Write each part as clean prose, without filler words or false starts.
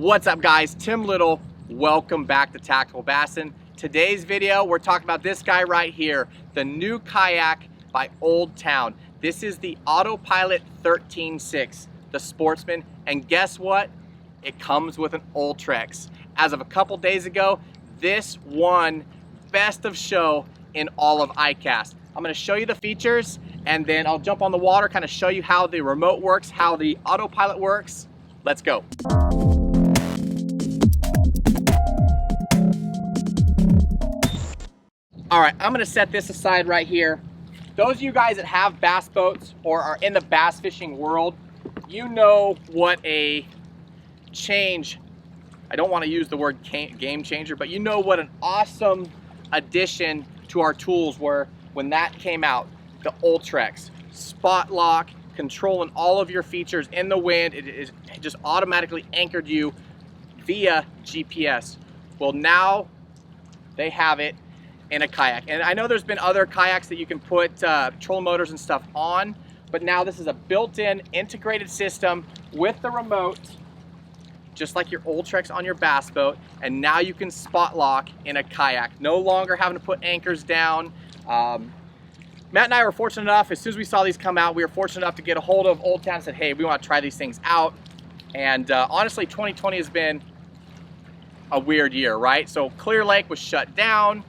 What's up guys, Tim Little. Welcome back to TacticalBassin. Today's video, we're talking about this guy right here, the new kayak by Old Town. This is the Autopilot 13.6, the Sportsman, and guess what? It comes with an Ultrex. As of a couple days ago, this won Best of Show in all of ICAST. I'm gonna show you the features and then I'll jump on the water, kind of show you how the remote works, how the autopilot works. Let's go. All right, I'm gonna set this aside right here. Those of you guys that have bass boats or are in the bass fishing world, you know what a change, I don't wanna use the word game changer, but you know what an awesome addition to our tools were when that came out. The Ultrex, spot lock, controlling all of your features in the wind. It just automatically anchored you via GPS. Well, now they have it in a kayak. And I know there's been other kayaks that you can put trolling motors and stuff on, but now this is a built-in integrated system with the remote, just like your Ultrex on your bass boat. And now you can spot lock in a kayak. No longer having to put anchors down. Matt and I were fortunate enough, as soon as we saw these come out, we were fortunate enough to get a hold of Old Town and said, hey, we want to try these things out. And honestly, 2020 has been a weird year, right? So Clear Lake was shut down.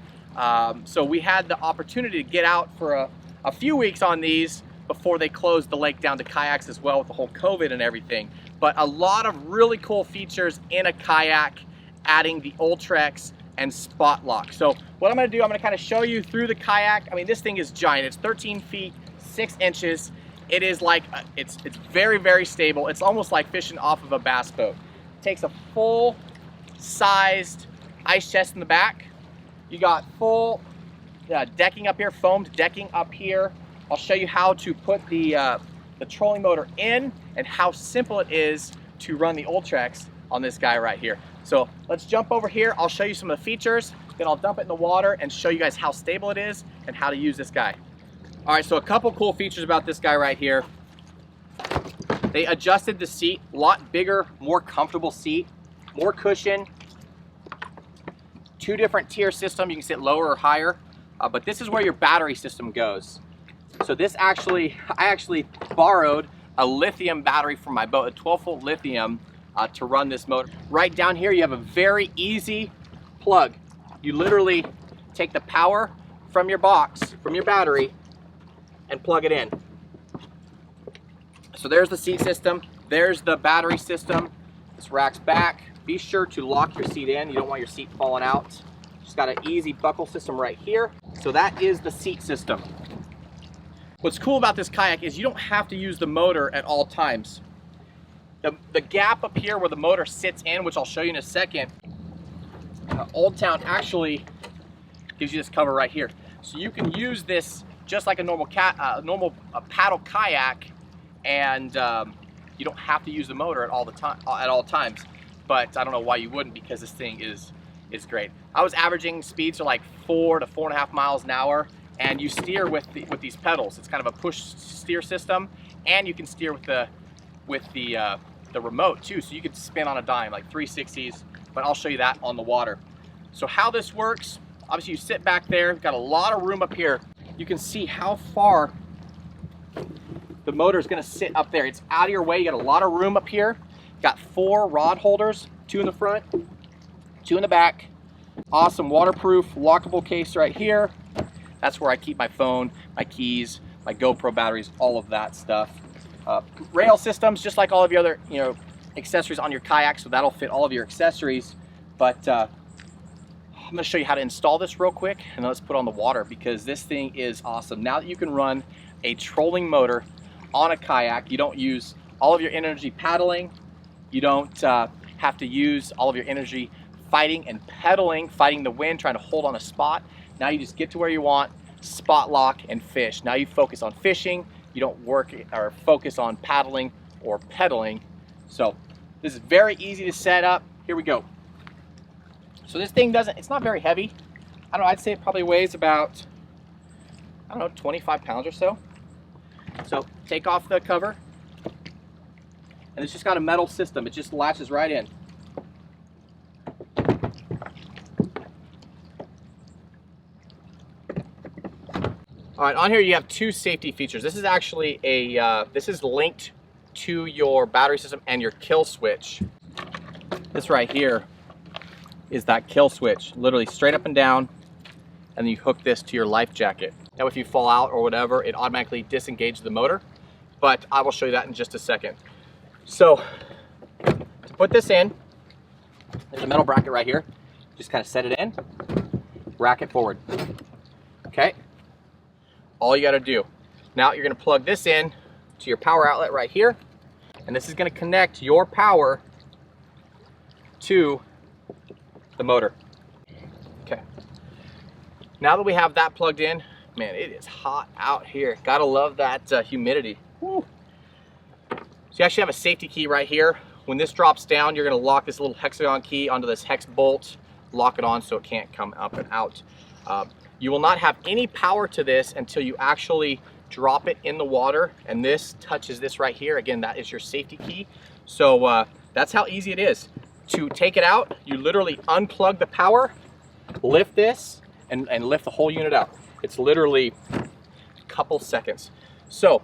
So we had the opportunity to get out for a few weeks on these before they closed the lake down to kayaks as well with the whole COVID and everything. But a lot of really cool features in a kayak, adding the Ultrex and spot lock. So what I'm gonna do, I'm gonna kind of show you through the kayak. I mean, this thing is giant. It's 13 feet, 6 inches. It is like, it's very, very stable. It's almost like fishing off of a bass boat. It takes a full sized ice chest in the back. You got full decking up here, foamed decking up here. I'll show you how to put the trolling motor in and how simple it is to run the Ultrex on this guy right here. So let's jump over here. I'll show you some of the features, then I'll dump it in the water and show you guys how stable it is and how to use this guy. All right, so a couple cool features about this guy right here. They adjusted the seat, a lot bigger, more comfortable seat, more cushion. 2 different tier system, you can sit lower or higher, but this is where your battery system goes. So this I actually borrowed a lithium battery from my boat, a 12-volt lithium, to run this motor. Right down here, you have a very easy plug. You literally take the power from your box, from your battery, and plug it in. So there's the seat system, there's the battery system. This racks back. Be sure to lock your seat in. You don't want your seat falling out. Just got an easy buckle system right here. So that is the seat system. What's cool about this kayak is you don't have to use the motor at all times. The gap up here where the motor sits in, which I'll show you in a second, Old Town actually gives you this cover right here. So you can use this just like a normal paddle kayak, and you don't have to use the motor at all times. But I don't know why you wouldn't, because this thing is great. I was averaging speeds of like 4 to 4.5 miles an hour, and you steer with these pedals. It's kind of a push steer system, and you can steer with the remote too, so you could spin on a dime, like 360s, but I'll show you that on the water. So how this works, obviously you sit back there, you've got a lot of room up here. You can see how far the motor is gonna sit up there. It's out of your way, you got a lot of room up here. Got 4 rod holders, 2 in the front, 2 in the back. Awesome waterproof, lockable case right here. That's where I keep my phone, my keys, my GoPro batteries, all of that stuff. Rail systems, just like all of your other, accessories on your kayak, so that'll fit all of your accessories. But I'm gonna show you how to install this real quick, and let's put on the water, because this thing is awesome. Now that you can run a trolling motor on a kayak, you don't use all of your energy paddling. You don't have to use all of your energy fighting and pedaling, fighting the wind, trying to hold on a spot. Now you just get to where you want, spot lock, and fish. Now you focus on fishing. You don't work or focus on paddling or pedaling. So this is very easy to set up. Here we go. So this thing it's not very heavy. I don't know, I'd say it probably weighs about, 25 pounds or so. So take off the cover. And it's just got a metal system. It just latches right in. All right, on here you have two safety features. This is actually this is linked to your battery system and your kill switch. This right here is that kill switch, literally straight up and down, and then you hook this to your life jacket. Now if you fall out or whatever, it automatically disengages the motor, but I will show you that in just a second. So to put this in, there's a metal bracket right here. Just kind of set it in, rack it forward. Okay, all you got to do. Now you're going to plug this in to your power outlet right here, and this is going to connect your power to the motor. Okay, now that we have that plugged in, man, it is hot out here. Gotta love that humidity. Woo. So you actually have a safety key right here. When this drops down, you're going to lock this little hexagon key onto this hex bolt, lock it on so it can't come up and out. You will not have any power to this until you actually drop it in the water, and this touches this right here. Again, that is your safety key. So that's how easy it is. To take it out, you literally unplug the power, lift this, and lift the whole unit out. It's literally a couple seconds. So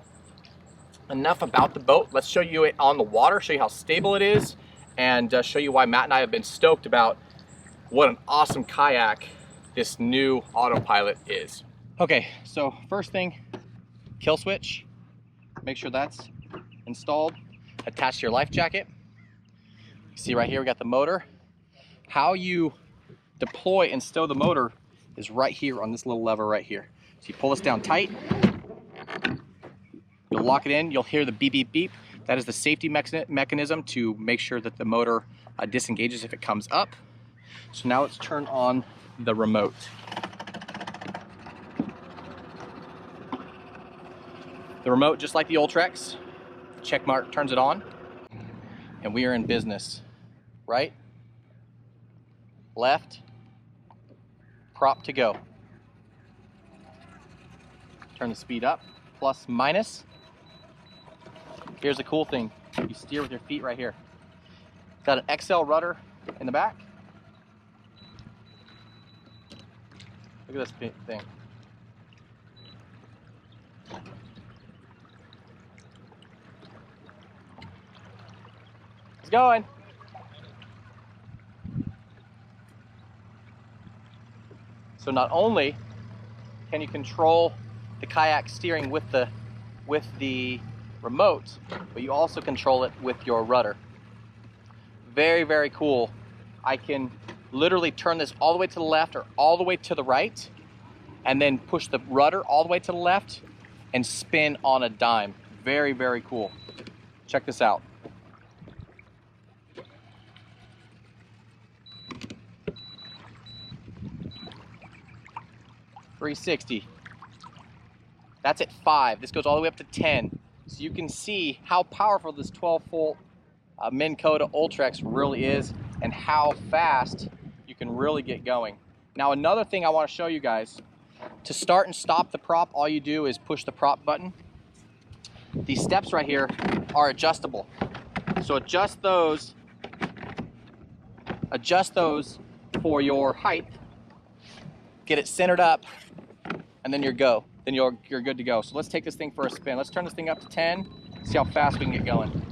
enough about the boat. Let's show you it on the water, show you how stable it is, and show you why Matt and I have been stoked about what an awesome kayak this new Autopilot is. Okay, so first thing, kill switch. Make sure that's installed, attached to your life jacket. See right here, we got the motor. How you deploy and stow the motor is right here on this little lever right here. So you pull this down tight, you'll lock it in, you'll hear the beep, beep, beep. That is the safety mechanism to make sure that the motor disengages if it comes up. So now let's turn on the remote. The remote, just like the Ultrex, check mark turns it on, and we are in business. Right, left, prop to go. Turn the speed up, plus, minus. Here's the cool thing. You steer with your feet right here. It's got an XL rudder in the back. Look at this thing. It's going. So not only can you control the kayak steering with the remote, but you also control it with your rudder. Very, very cool. I can literally turn this all the way to the left or all the way to the right, and then push the rudder all the way to the left and spin on a dime. Very, very cool. Check this out. .360. That's at 5. This goes all the way up to 10. So you can see how powerful this 12-volt Minn Kota Ultrex really is, and how fast you can really get going. Now another thing I want to show you guys, to start and stop the prop, all you do is push the prop button. These steps right here are adjustable. So adjust those for your height, get it centered up, and then you're good to go. So let's take this thing for a spin. Let's turn this thing up to 10, see how fast we can get going.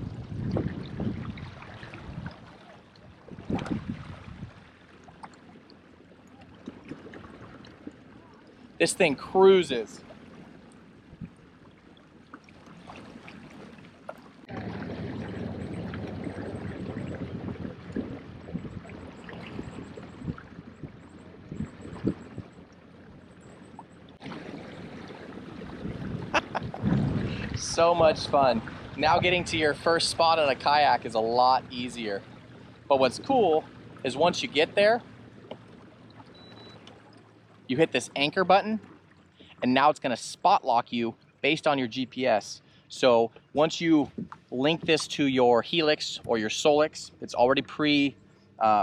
This thing cruises. So much fun. Now getting to your first spot on a kayak is a lot easier. But what's cool is once you get there, you hit this anchor button, and now it's gonna spot lock you based on your GPS. So once you link this to your Helix or your Solix, it's already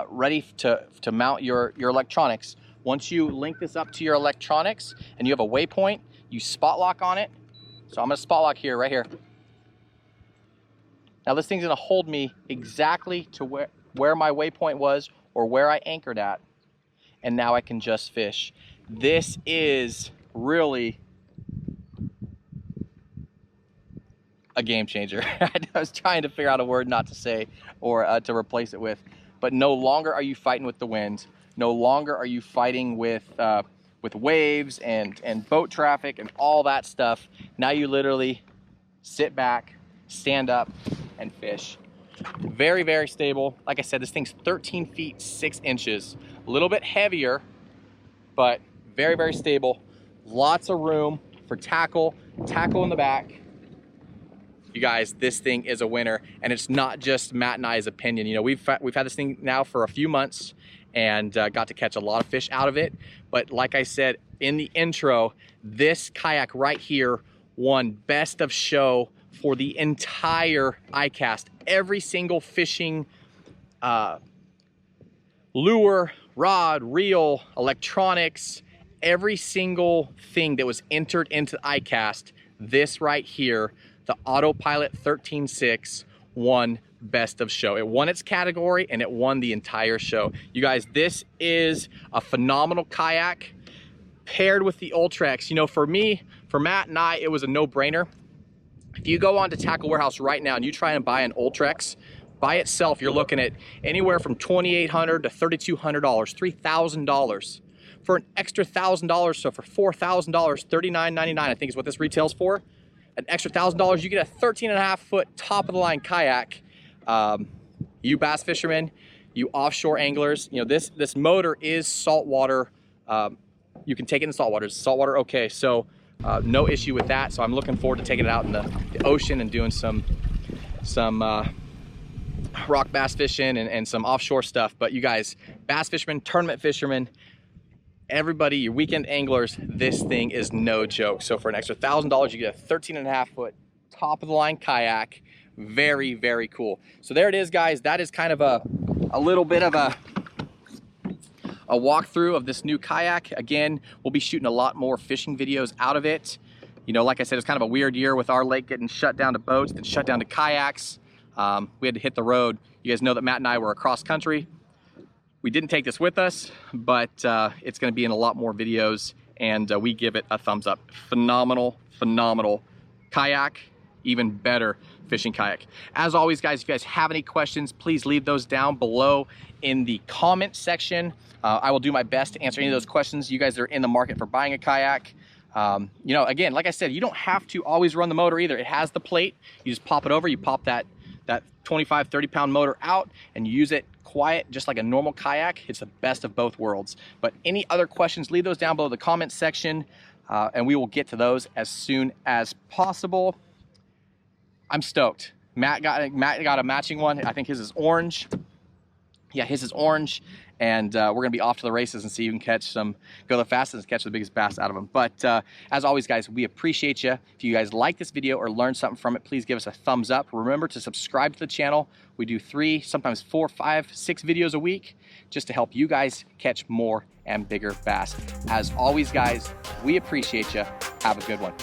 ready to mount your electronics. Once you link this up to your electronics and you have a waypoint, you spot lock on it. So I'm gonna spot lock here, right here. Now this thing's gonna hold me exactly to where my waypoint was or where I anchored at. And now I can just fish. This is really a game changer. I was trying to figure out a word not to say or to replace it with, but no longer are you fighting with the wind. No longer are you fighting with waves and boat traffic and all that stuff. Now you literally sit back, stand up, and fish. Very, very stable. Like I said, this thing's 13 feet 6 inches. A little bit heavier, but very, very stable. Lots of room for tackle in the back. You guys, this thing is a winner, and it's not just Matt and I's opinion. You know, we've had this thing now for a few months and got to catch a lot of fish out of it. But like I said in the intro, this kayak right here won best of show for the entire ICAST. Every single fishing lure, rod, reel, electronics, every single thing that was entered into ICAST, this right here, the Autopilot 13.6, won best of show. It won its category and it won the entire show. You guys, this is a phenomenal kayak paired with the Ultrex. You know, for me, for Matt and I, it was a no-brainer. If you go on to Tackle Warehouse right now and you try and buy an Ultrex, by itself, you're looking at anywhere from $2,800 to $3,200, $3,000. For an extra $1,000, so for $4,000, $39.99, I think is what this retails for. An extra $1,000, you get a 13.5 foot top of the line kayak. You bass fishermen, you offshore anglers, you know, this motor is saltwater. You can take it in saltwater. It's saltwater okay, so no issue with that. So I'm looking forward to taking it out in the ocean and doing some rock bass fishing and some offshore stuff. But you guys, bass fishermen, tournament fishermen, everybody, your weekend anglers, this thing is no joke. So for an extra $1,000, you get a 13.5 foot top of the line kayak. Very, very cool. So there it is, guys. That is kind of a little bit of a walkthrough of this new kayak. Again, we'll be shooting a lot more fishing videos out of it. You know, like I said, it's kind of a weird year with our lake getting shut down to boats, then shut down to kayaks. We had to hit the road. You guys know that Matt and I were across country. We didn't take this with us, but it's going to be in a lot more videos, and we give it a thumbs up. Phenomenal, phenomenal kayak, even better fishing kayak. As always, guys, if you guys have any questions, please leave those down below in the comment section. I will do my best to answer any of those questions. You guys that are in the market for buying a kayak. You know, again, like I said, you don't have to always run the motor either. It has the plate. You just pop it over, you pop that 25, 30-pound motor out, and you use it quiet, just like a normal kayak. It's the best of both worlds. But any other questions, leave those down below the comment section, and we will get to those as soon as possible. I'm stoked. Matt got a matching one. I think his is orange. Yeah, his is orange. And we're gonna be off to the races and see who can go the fastest and catch the biggest bass out of them. But as always, guys, we appreciate you. If you guys like this video or learned something from it, please give us a thumbs up. Remember to subscribe to the channel. We do 3, sometimes 4, 5, 6 videos a week just to help you guys catch more and bigger bass. As always, guys, we appreciate you. Have a good one.